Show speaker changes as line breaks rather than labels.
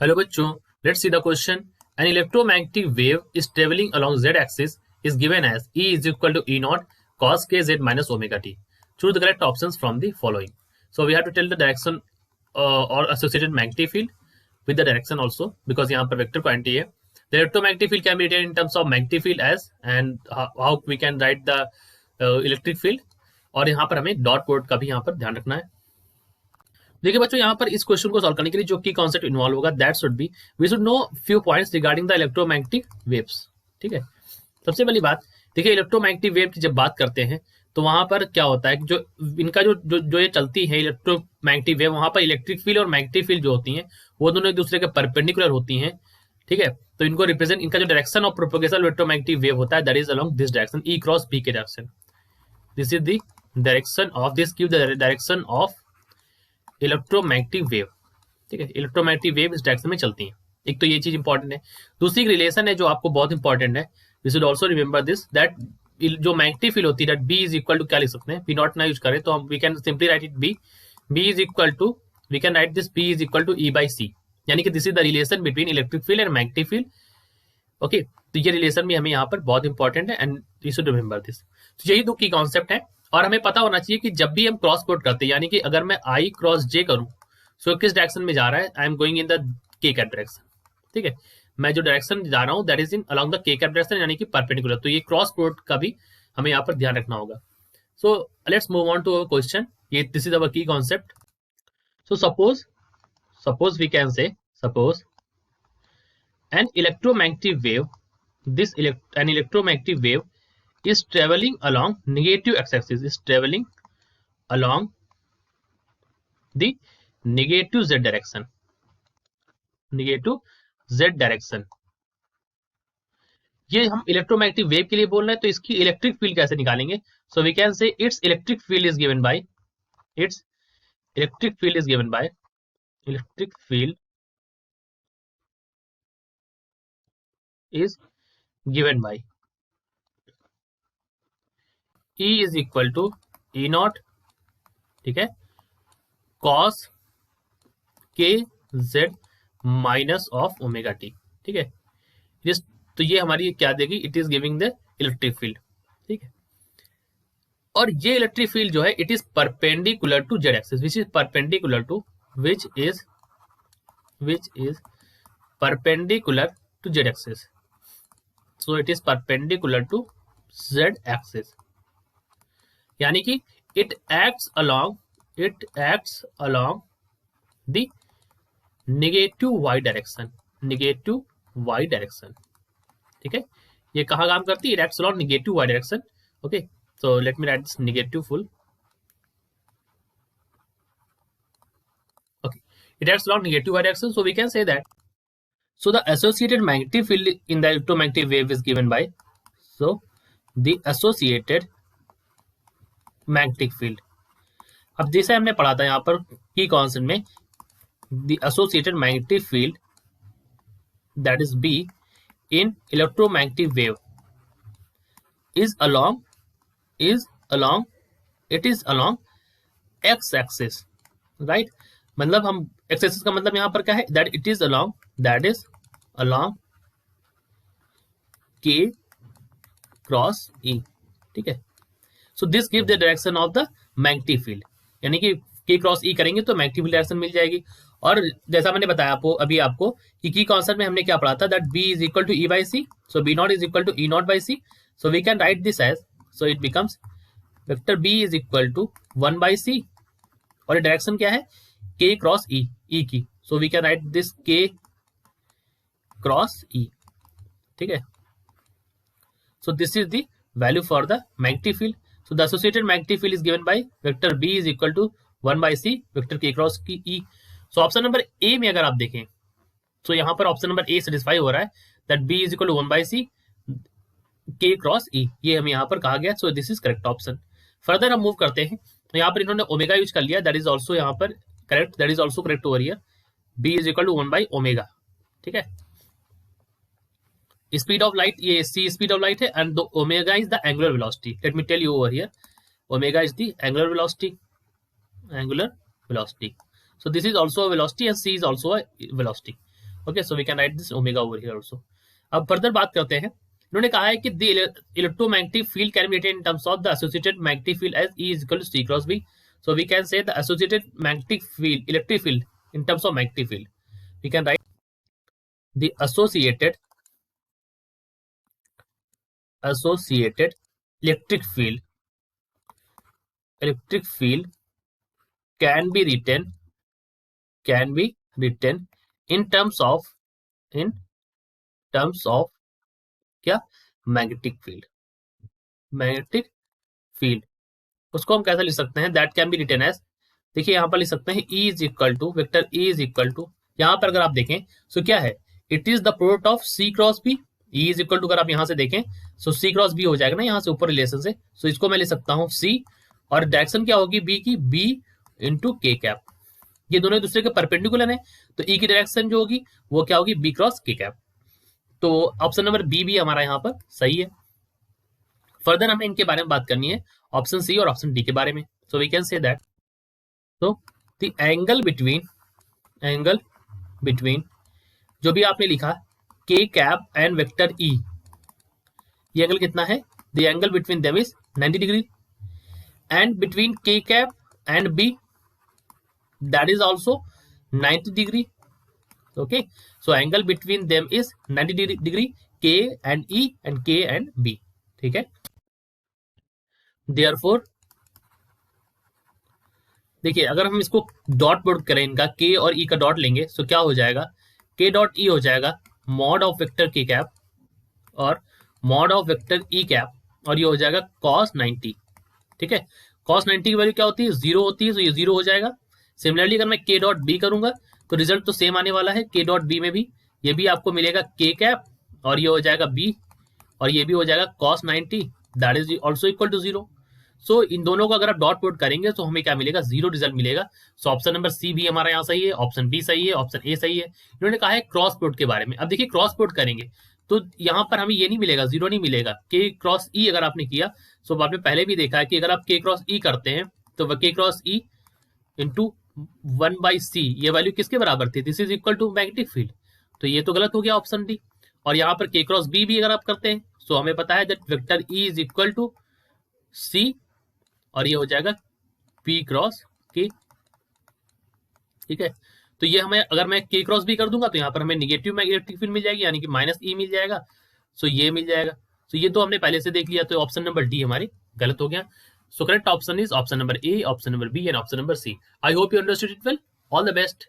Hello बच्चों, let's see the question. An electromagnetic wave is travelling along z axis is given as E is equal to E naught cos kz minus omega t. Choose the correct options from the following. So we have to tell the direction or associated magnetic field with the direction also because यहाँ पर vector quantity है. The electromagnetic field can be written in terms of magnetic field as and how we can write the electric field. और यहाँ पर हमें dot product का भी यहाँ पर ध्यान रखना है. देखिए बच्चों, यहाँ पर इस क्वेश्चन को सॉल्व करने के लिए जो की कॉन्सेप्ट इन्वॉल्व होगा that should be we should know few points regarding the electromagnetic waves. ठीक है, सबसे पहली बात देखिए, इलेक्ट्रोमैग्नेटिक वेव की जब बात करते हैं तो वहां पर क्या होता है, जो इनका जो जो, जो ये चलती है इलेक्ट्रोमैग्नेटिक वेव, वहां पर इलेक्ट्रिक फील्ड और मैग्नेटिक फील्ड जो होती हैं वो दोनों एक दूसरे के परपेंडिकुलर होती हैं. ठीक है, तो इनको रिप्रेजेंट, इनका जो direction of propagation electromagnetic wave होता है that is along this direction, E cross B के direction. This is the direction of this give the direction of electromagnetic wave. ठीक है, इलेक्ट्रोमैग्नेटिक वेव इस डायरेक्शन में चलती है. एक तो ये चीज इंपॉर्टेंट है. दूसरी रिलेशन है जो आपको बहुत इंपॉर्टेंट है, we should also remember this that जो मैग्नेटिक फील्ड होती है that B is equal to, क्या लिख सकते हैं, बी नॉट ना यूज करें तो हम we can simply write it B is equal to, we can write this B is equal to E by C, यानी कि this is the relation between electric field and magnetic field. Okay, तो ये relation भी हमें यहाँ पर बहुत important है and you should remember this. तो यही दो की कॉन्सेप्ट है और हमें पता होना चाहिए कि जब भी हम क्रॉस प्रोडक्ट करते हैं, यानी कि अगर मैं आई क्रॉस जे करूं सो किस डायरेक्शन में जा रहा है, I am going in the के कैप डायरेक्शन. ठीक है, मैं जो डायरेक्शन जा रहा हूं that is in along the के कैप डायरेक्शन, यानी कि परपेंडिकुलर. तो ये क्रॉस प्रोडक्ट का भी हमें यहाँ पर ध्यान रखना होगा. So let's move on to our question. ये this is our key concept. So suppose we can say suppose an electromagnetic wave, an electromagnetic wave is traveling along negative x-axis, is traveling along the negative z direction, negative z direction. ये हम electromagnetic wave के लिए बोल रहे हैं, तो इसकी electric field कैसे निकालेंगे. So we can say it's electric field is given by, it's electric field is given by, electric field is given by E is equal to E naught, ठीक है, cos k z minus of omega T. ठीक है, तो ये हमारी क्या देगी, it is giving the electric field. ठीक है, और ये इलेक्ट्रिक फील्ड जो है it is perpendicular to Z axis, which is perpendicular to which is perpendicular to Z axis. So it is perpendicular to z axis, यानी कि it acts along the negative y direction, negative y direction. ठीक है, ये कहाँ काम करती है, it acts along negative y direction. Okay, so let me write this negative full. Okay, it acts along negative y direction, so we can say that. So the associated magnetic field in the electromagnetic wave is given by, so the associated magnetic field. अब जैसे हमने पढ़ा था यहाँ पर की concept में, the associated magnetic field that is B in electromagnetic wave is along x axis, right. मतलब हम x axis का मतलब यहाँ पर क्या है, that it is along k cross e. ठीक है, so this give the direction of the magnetic field, यानी कि k क्रॉस e करेंगे तो मैग्नेटिक फील्ड डायरेक्शन मिल जाएगी. और जैसा मैंने बताया आपको कि की कॉन्सेप्ट में हमने क्या पढ़ा था, that b is equal to e by C, so b not is equal to e not by C. So we can write this as, so it becomes vector b is equal to 1 by C, और direction क्या है, k cross e की. So we can write this k cross e. ठीक है, so this is the value for the magnetic field. So the associated magnetic field is given by vector b is equal to 1 by c vector k cross e. So option number ए में अगर आप देखें तो यहाँ पर option number ए satisfy हो रहा है, that b is equal to 1 by c k cross e, ये हमें यहाँ पर कहा गया. So this is correct option. Further हम मूव करते हैं, तो यहाँ पर इन्होंने ओमेगा यूज कर लिया, दैट इज ऑल्सो यहाँ पर correct, that is also correct over here. b is equal to 1 by omega. ठीक है, स्पीड ऑफ लाइट, ये c स्पीड ऑफ लाइट है and omega is the angular velocity. Let me tell you over here, omega is the angular velocity. So this is also a velocity and c is also a velocity. Okay, so we can write this omega over here also. अब further बात करते हैं। इन्होंने कहा है कि the electromagnetic field can be written in terms of the associated magnetic field as E is equal to C cross B। So we can say the associated magnetic field electric field in terms of magnetic field, we can write the associated electric field can be written in terms of क्या, magnetic field. उसको हम कैसे लिख सकते हैं, that can be written as, देखिए यहाँ पर लिख सकते हैं E is equal to vector E is equal to, यहाँ पर अगर आप देखें सो क्या है, it is the product of C cross B। E is equal to अगर आप यहाँ से देखें सो C क्रॉस B हो जाएगा ना यहाँ से ऊपर रिलेशन से, सो इसको मैं ले सकता हूँ C, और डायरेक्शन क्या होगी B की, B इंटू के कैप। ये दोनों एक दूसरे के परपेंडिकुलर है, तो E की डायरेक्शन जो होगी वो क्या होगी, B क्रॉस के कैप। तो ऑप्शन नंबर बी भी हमारा यहाँ पर सही है। फर्दर हमें इनके बारे में बात करनी है, ऑप्शन सी और ऑप्शन डी के बारे में। So we can say that, तो द एंगल बिटवीन जो भी आपने लिखा के कैप एंड वेक्टर ई, ये एंगल कितना है, the angle between them is 90 degree, and between K cap and B that is also 90 degree. Okay, so angle between them is 90 degree, K and E and K and B, ठीक है। Therefore देखिए अगर हम इसको dot product करें इनका, के और ई का डॉट लेंगे तो क्या हो जाएगा, के डॉट ई हो जाएगा मॉड ऑफ वेक्टर के कैप और mod of vector E cap, और ये हो जाएगा cos 90, ठीक है। cos 90 की वैल्यू क्या होती है, 0 होती है, तो ये 0 हो जाएगा। सिमिलरली अगर मैं के डॉट बी करूंगा तो रिजल्ट तो सेम आने वाला है, के डॉट बी में भी ये भी आपको मिलेगा के कैप और ये हो जाएगा बी, और ये भी हो जाएगा cos 90 that is also equal to 0। So इन दोनों को अगर आप डॉट प्रोडक्ट करेंगे तो हमें क्या मिलेगा, 0 रिजल्ट मिलेगा। सो ऑप्शन नंबर सी भी हमारा यहाँ सही है, ऑप्शन बी सही है, ऑप्शन ए सही है। इन्होंने कहा है क्रॉस प्रोडक्ट के बारे में। अब देखिए क्रॉस प्रोडक्ट करेंगे तो यहाँ पर हमें ये नहीं मिलेगा, 0 नहीं मिलेगा। के क्रॉस ई अगर आपने किया, सो आपने पहले भी देखा है कि अगर आप के क्रॉस ई करते हैं तो के क्रॉस ई इंटू 1/c, ये वैल्यू किसके बराबर थी, this is equal to magnetic field, तो ये तो गलत हो गया ऑप्शन डी। और यहाँ पर के क्रॉस बी भी अगर आप करते हैं सो हमें पता है that vector E is equal to C, और ये हो जाएगा P क्रॉस के, ठीक है। तो ये हमें अगर मैं के क्रॉस बी कर दूंगा तो यहाँ पर हमें निगेटिव मैग्नेटिक फील्ड मिल जाएगी, यानी कि माइनस ई मिल जाएगा, सो ये मिल जाएगा। सो ये तो हमने पहले से देख लिया, तो ऑप्शन नंबर डी हमारी गलत हो गया। So correct option is option number A, option number B and option number C. I hope you understood it well. All the best.